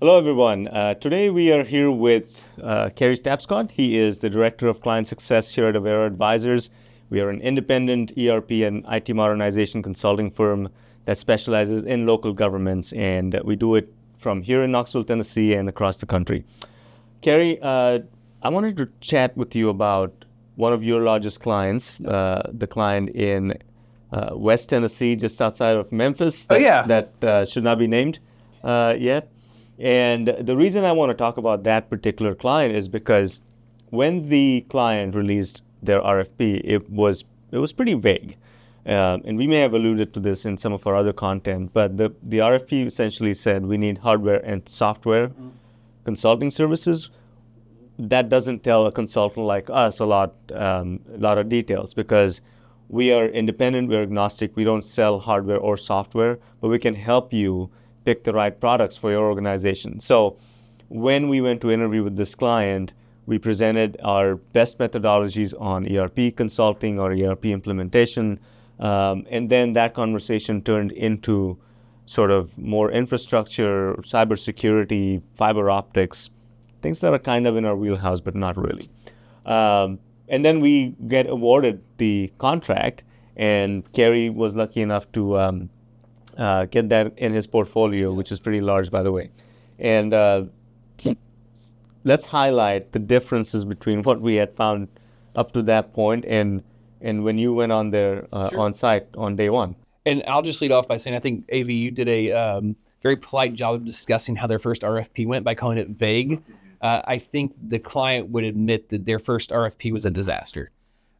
Hello, everyone. Today we are here with Kerry Stapscott. He is the Director of Client Success here at Avero Advisors. We are an independent ERP and IT modernization consulting firm that specializes in local governments, and we do it from here in Knoxville, Tennessee, and across the country. Kerry, I wanted to chat with you about one of your largest clients, the client in West Tennessee, just outside of Memphis. That should not be named yet. And the reason I want to talk about that particular client is because when the client released their RFP, it was pretty vague. And we may have alluded to this in some of our other content, but the RFP essentially said we need hardware and software consulting services. That doesn't tell a consultant like us a lot of details, because we are independent, we're agnostic, we don't sell hardware or software, but we can help you pick the right products for your organization. So when we went to interview with this client, we presented our best methodologies on ERP consulting or ERP implementation. And then that conversation turned into sort of more infrastructure, cybersecurity, fiber optics, things that are kind of in our wheelhouse, but not really. And then we get awarded the contract, and Kerry was lucky enough to get that in his portfolio, which is pretty large, by the way. And let's highlight the differences between what we had found up to that point and when you went on there on site on day one. And I'll just lead off by saying I think, AV, you did a very polite job of discussing how their first RFP went by calling it vague. I think the client would admit that their first RFP was a disaster.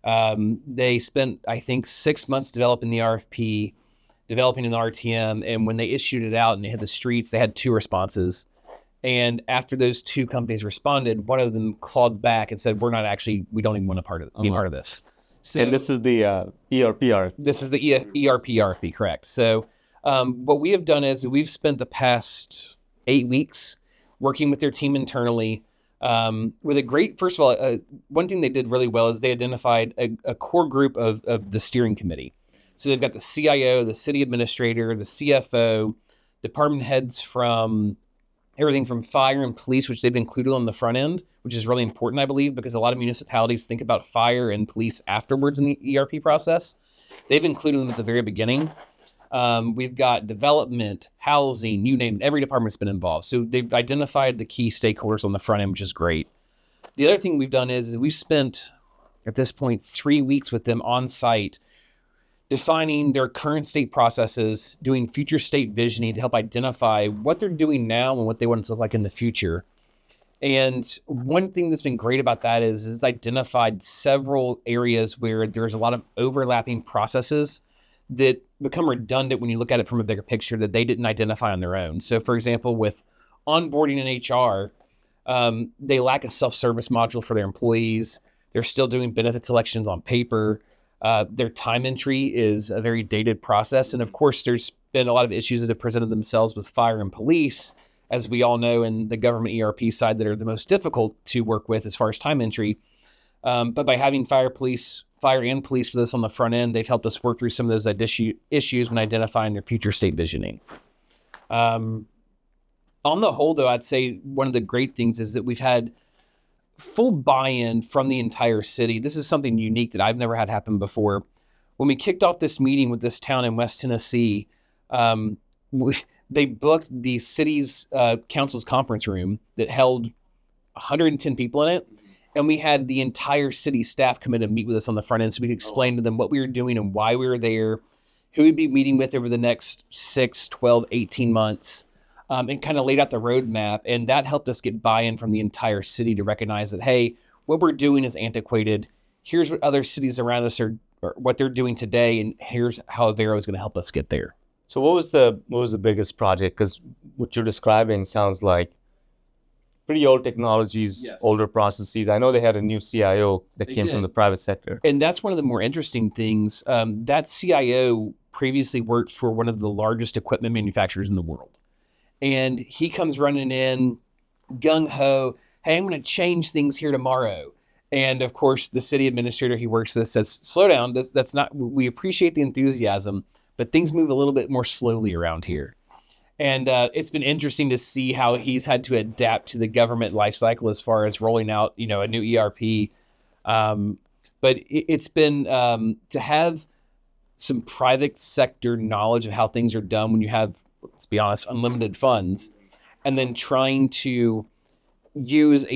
They spent, I think, 6 months developing the RFP, developing an RTM, and when they issued it out and they hit the streets, they had 2 responses. And after those 2 companies responded, one of them called back and said, we don't even want to be part of this. So, and this is the ERP RFP. This is the ERP RFP, correct. So what we have done is we've spent the past 8 weeks working with their team internally with a great, first of all, one thing they did really well is they identified a core group of the steering committee. So they've got the CIO, the city administrator, the CFO, department heads from everything from fire and police, which they've included on the front end, which is really important, I believe, because a lot of municipalities think about fire and police afterwards in the ERP process. They've included them at the very beginning. We've got development, housing, you name it, every department's been involved. So they've identified the key stakeholders on the front end, which is great. The other thing we've done is we've spent, at this point, 3 weeks with them on site, defining their current state processes, doing future state visioning to help identify what they're doing now and what they want it to look like in the future. And one thing that's been great about that is it's identified several areas where there's a lot of overlapping processes that become redundant when you look at it from a bigger picture that they didn't identify on their own. So for example, with onboarding in HR, they lack a self-service module for their employees. They're still doing benefit selections on paper. Their time entry is a very dated process. And of course, there's been a lot of issues that have presented themselves with fire and police, as we all know, in the government ERP side that are the most difficult to work with as far as time entry. But by having fire and police with us on the front end, they've helped us work through some of those issues when identifying their future state visioning. On the whole, though, I'd say one of the great things is that we've had full buy-in from the entire city. This is something unique that I've never had happen before. When we kicked off this meeting with this town in West Tennessee, they booked the city's council's conference room that held 110 people in it. And we had the entire city staff come in and meet with us on the front end so we could explain to them what we were doing and why we were there, who we'd be meeting with over the next 6, 12, 18 months. And kind of laid out the roadmap, and that helped us get buy-in from the entire city to recognize that, hey, what we're doing is antiquated. Here's what other cities around us are, or what they're doing today, and here's how Avero is going to help us get there. So what was the biggest project? Because what you're describing sounds like pretty old technologies, yes, older processes. I know they had a new CIO that came from the private sector. And that's one of the more interesting things. That CIO previously worked for one of the largest equipment manufacturers in the world. And he comes running in, gung-ho, hey, I'm going to change things here tomorrow. And of course, the city administrator he works with says, slow down, that's not, we appreciate the enthusiasm, but things move a little bit more slowly around here. And it's been interesting to see how he's had to adapt to the government life cycle as far as rolling out, a new ERP. But it's been to have some private sector knowledge of how things are done when you have, let's be honest, unlimited funds, and then trying to use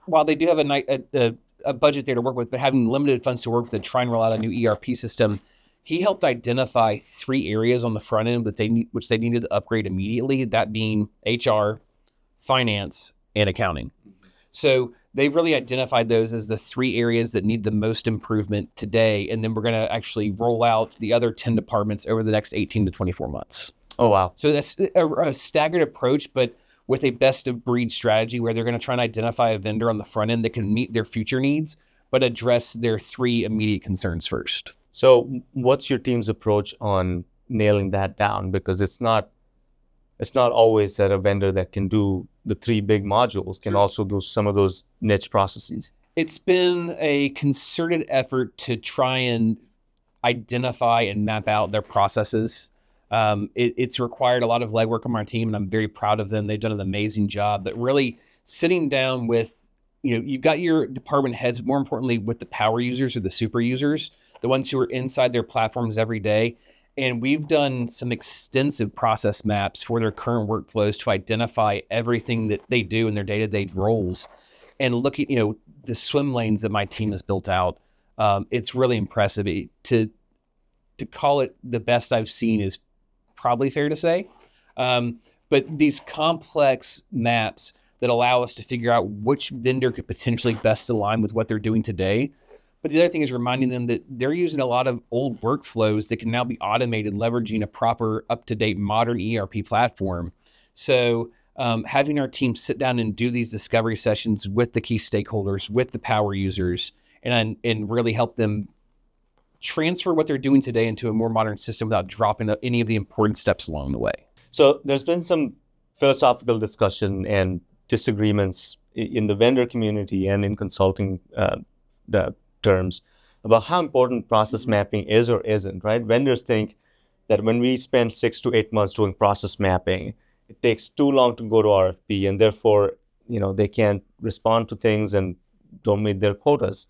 while they do have a budget there to work with, but having limited funds to work with to try and roll out a new ERP system, he helped identify 3 areas on the front end which they needed to upgrade immediately, that being HR, finance, and accounting. So they've really identified those as the 3 areas that need the most improvement today. And then we're going to actually roll out the other 10 departments over the next 18 to 24 months. Oh, wow. So that's a staggered approach, but with a best of breed strategy where they're going to try and identify a vendor on the front end that can meet their future needs, but address their 3 immediate concerns first. So what's your team's approach on nailing that down? Because it's not always that a vendor that can do the 3 big modules can also do some of those niche processes. It's been a concerted effort to try and identify and map out their processes. It's required a lot of legwork on my team, and I'm very proud of them. They've done an amazing job. But really sitting down with, you've got your department heads, but more importantly with the power users or the super users, the ones who are inside their platforms every day. And we've done some extensive process maps for their current workflows to identify everything that they do in their day-to-day roles. And look at, the swim lanes that my team has built out. It's really impressive. To call it the best I've seen is probably fair to say. But these complex maps that allow us to figure out which vendor could potentially best align with what they're doing today. But the other thing is reminding them that they're using a lot of old workflows that can now be automated, leveraging a proper, up-to-date, modern ERP platform. So having our team sit down and do these discovery sessions with the key stakeholders, with the power users, and really help them transfer what they're doing today into a more modern system without dropping any of the important steps along the way. So there's been some philosophical discussion and disagreements in the vendor community and in consulting the terms about how important process mapping is or isn't, right? Vendors think that when we spend 6 to 8 months doing process mapping, it takes too long to go to RFP, and therefore, they can't respond to things and don't meet their quotas.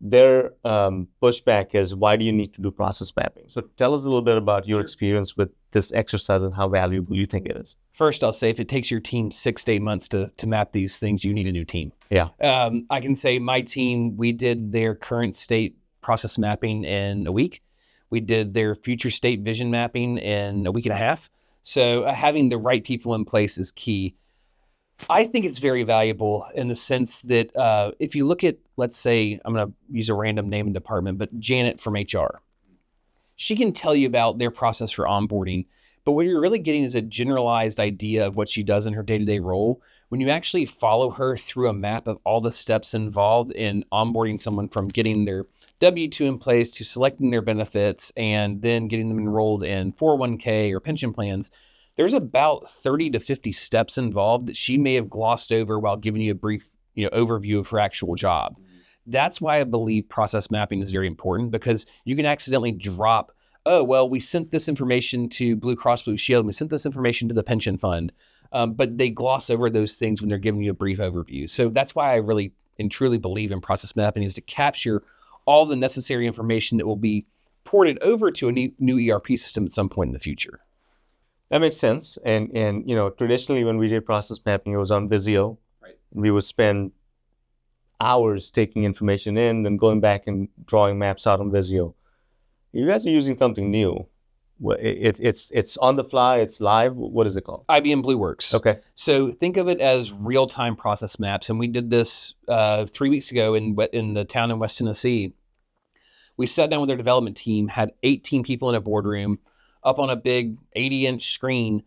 Their pushback is, why do you need to do process mapping? So tell us a little bit about your experience with this exercise and how valuable you think it is. First, I'll say if it takes your team 6 to 8 months to map these things, you need a new team. Yeah. I can say my team, we did their current state process mapping in a week. We did their future state vision mapping in a week and a half. So having the right people in place is key. I think it's very valuable in the sense that if you look at, let's say, I'm going to use a random name and department, but Janet from HR, she can tell you about their process for onboarding, but what you're really getting is a generalized idea of what she does in her day-to-day role. When you actually follow her through a map of all the steps involved in onboarding someone, from getting their W-2 in place to selecting their benefits and then getting them enrolled in 401k or pension plans, there's about 30 to 50 steps involved that she may have glossed over while giving you a brief, overview of her actual job. That's why I believe process mapping is very important, because you can accidentally drop, we sent this information to Blue Cross Blue Shield, and we sent this information to the pension fund, but they gloss over those things when they're giving you a brief overview. So that's why I really and truly believe in process mapping, is to capture all the necessary information that will be ported over to a new ERP system at some point in the future. That makes sense. And traditionally when we did process mapping, it was on Visio. Right. We would spend hours taking information in, then going back and drawing maps out on Visio. You guys are using something new. It's on the fly, it's live. What is it called? IBM BlueWorks. Okay. So think of it as real-time process maps. And we did this 3 weeks ago in the town in West Tennessee. We sat down with our development team, had 18 people in a boardroom, up on a big 80-inch screen,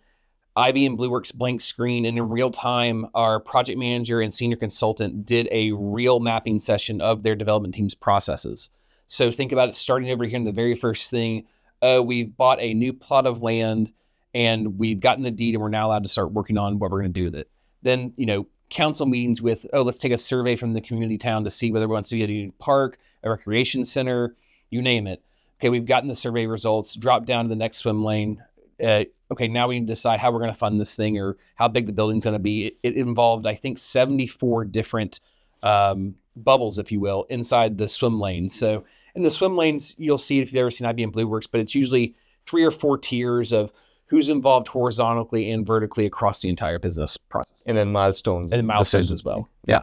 IBM BlueWorks blank screen, and in real time, our project manager and senior consultant did a real mapping session of their development team's processes. So think about it starting over here in the very first thing. We've bought a new plot of land and we've gotten the deed, and we're now allowed to start working on what we're going to do with it. Then, council meetings with, let's take a survey from the community town to see whether it wants to be a new park, a recreation center, you name it. Okay, we've gotten the survey results, drop down to the next swim lane. okay, now we need to decide how we're going to fund this thing or how big the building's going to be. It involved, I think, 74 different bubbles, if you will, inside the swim lanes. So in the swim lanes, you'll see it if you've ever seen IBM BlueWorks, but it's usually 3 or 4 tiers of who's involved horizontally and vertically across the entire business process. And then milestones. And then milestones as well. Yeah.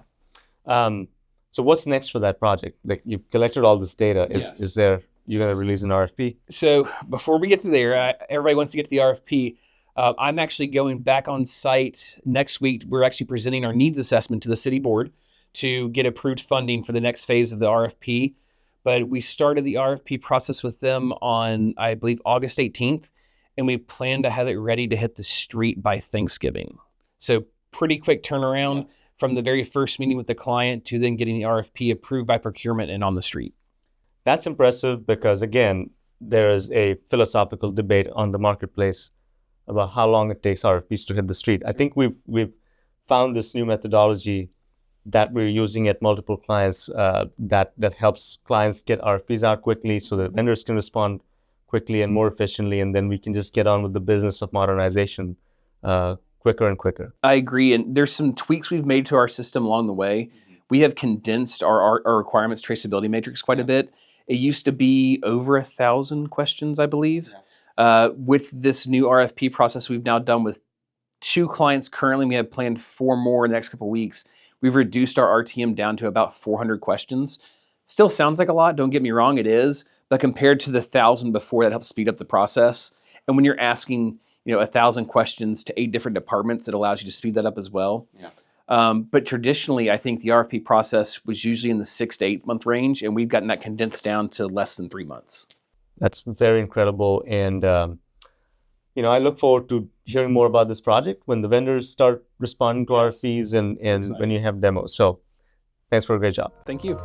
So what's next for that project? Like, you've collected all this data. Is there, you're going to release an RFP? So before we get to there, everybody wants to get to the RFP. I'm actually going back on site next week. We're actually presenting our needs assessment to the city board to get approved funding for the next phase of the RFP. But we started the RFP process with them on, I believe, August 18th, and we plan to have it ready to hit the street by Thanksgiving. So pretty quick turnaround from the very first meeting with the client to then getting the RFP approved by procurement and on the street. That's impressive because, again, there is a philosophical debate on the marketplace about how long it takes RFPs to hit the street. I think we've found this new methodology that we're using at multiple clients that helps clients get RFPs out quickly so that vendors can respond quickly and more efficiently, and then we can just get on with the business of modernization quicker and quicker. I agree, and there's some tweaks we've made to our system along the way. We have condensed our requirements traceability matrix quite a bit. It used to be over 1,000 questions, I believe. With this new RFP process we've now done with 2 clients currently, we have planned 4 more in the next couple of weeks. We've reduced our RTM down to about 400 questions. Still sounds like a lot, don't get me wrong, it is, but compared to the 1,000 before, that helps speed up the process. And when you're asking 1,000 questions to 8 different departments, it allows you to speed that up as well. But traditionally, I think the RFP process was usually in the 6 to 8 month range, and we've gotten that condensed down to less than 3 months. That's very incredible. And, I look forward to hearing more about this project when the vendors start responding to RFPs and when you have demos. So thanks for a great job. Thank you.